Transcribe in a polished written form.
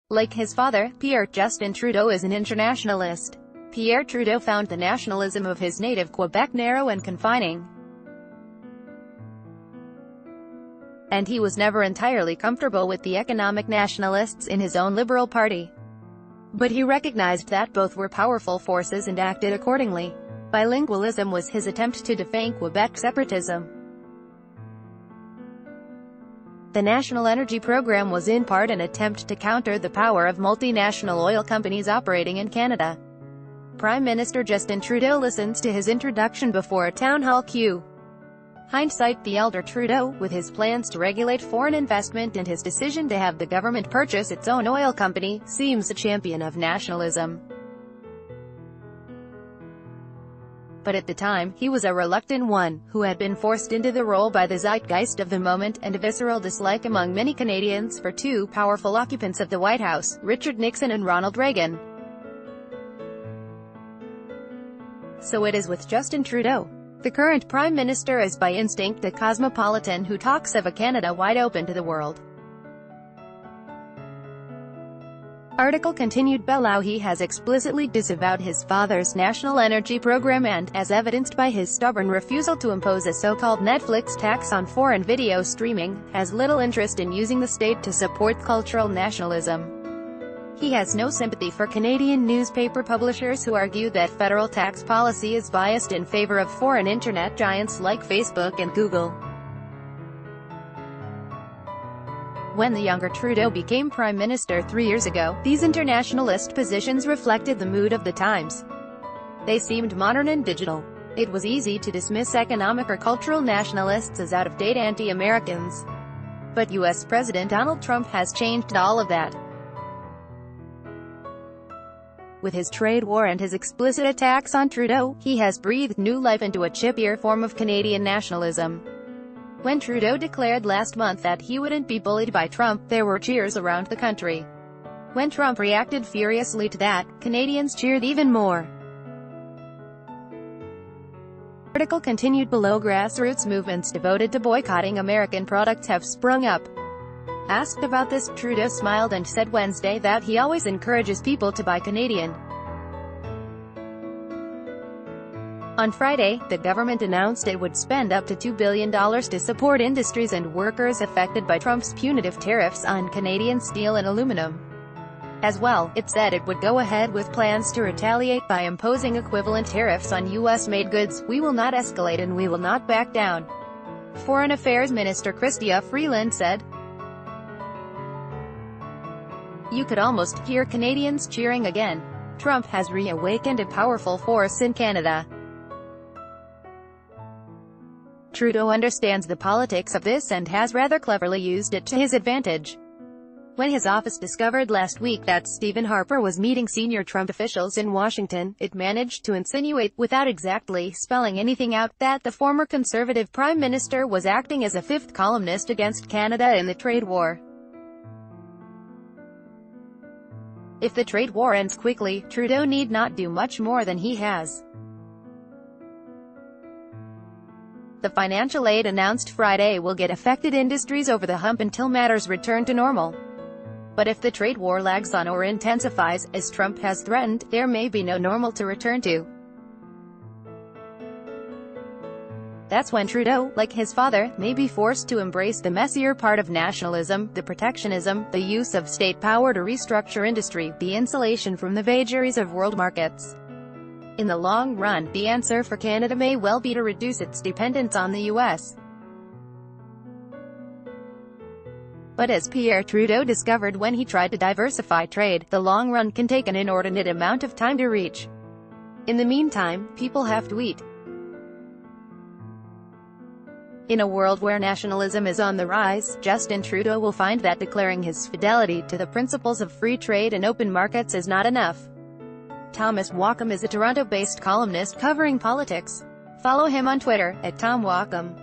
Like his father, Justin Trudeau is an internationalist. Pierre Trudeau found the nationalism of his native Quebec narrow and confining, and he was never entirely comfortable with the economic nationalists in his own Liberal Party. But he recognized that both were powerful forces and acted accordingly. Bilingualism was his attempt to defang Quebec separatism. The National Energy Program was in part an attempt to counter the power of multinational oil companies operating in Canada. Prime Minister Justin Trudeau listens to his introduction before a town hall queue. Hindsight: the elder Trudeau, with his plans to regulate foreign investment and his decision to have the government purchase its own oil company, seems a champion of nationalism. But at the time, he was a reluctant one, who had been forced into the role by the zeitgeist of the moment, and a visceral dislike among many Canadians for two powerful occupants of the White House, Richard Nixon and Ronald Reagan. So it is with Justin Trudeau. The current Prime Minister is by instinct a cosmopolitan who talks of a Canada wide open to the world. Article continued. Below, has explicitly disavowed his father's national energy program and, as evidenced by his stubborn refusal to impose a so-called Netflix tax on foreign video streaming, has little interest in using the state to support cultural nationalism. He has no sympathy for Canadian newspaper publishers who argue that federal tax policy is biased in favor of foreign internet giants like Facebook and Google. When the younger Trudeau became Prime Minister 3 years ago, these internationalist positions reflected the mood of the times. They seemed modern and digital. It was easy to dismiss economic or cultural nationalists as out-of-date anti-Americans. But U.S. President Donald Trump has changed all of that. With his trade war and his explicit attacks on Trudeau, he has breathed new life into a chippier form of Canadian nationalism. When Trudeau declared last month that he wouldn't be bullied by Trump, there were cheers around the country. When Trump reacted furiously to that, Canadians cheered even more. Article continued. Below, grassroots movements devoted to boycotting American products have sprung up. Asked about this, Trudeau smiled and said Wednesday that he always encourages people to buy Canadian. On Friday, the government announced it would spend up to $2 billion to support industries and workers affected by Trump's punitive tariffs on Canadian steel and aluminum. As well, it said it would go ahead with plans to retaliate by imposing equivalent tariffs on U.S.-made goods. "We will not escalate and we will not back down," Foreign Affairs Minister Chrystia Freeland said. You could almost hear Canadians cheering again. Trump has reawakened a powerful force in Canada. Trudeau understands the politics of this and has rather cleverly used it to his advantage. When his office discovered last week that Stephen Harper was meeting senior Trump officials in Washington, it managed to insinuate, without exactly spelling anything out, that the former Conservative Prime Minister was acting as a fifth columnist against Canada in the trade war. If the trade war ends quickly, Trudeau need not do much more than he has. The financial aid announced Friday will get affected industries over the hump until matters return to normal. But if the trade war lags on or intensifies, as Trump has threatened, there may be no normal to return to. That's when Trudeau, like his father, may be forced to embrace the messier part of nationalism, the protectionism, the use of state power to restructure industry, the insulation from the vagaries of world markets. In the long run, the answer for Canada may well be to reduce its dependence on the U.S. But as Pierre Trudeau discovered when he tried to diversify trade, the long run can take an inordinate amount of time to reach. In the meantime, people have to eat. In a world where nationalism is on the rise, Justin Trudeau will find that declaring his fidelity to the principles of free trade and open markets is not enough. Thomas Walkom is a Toronto-based columnist covering politics. Follow him on Twitter, @TomWalkom.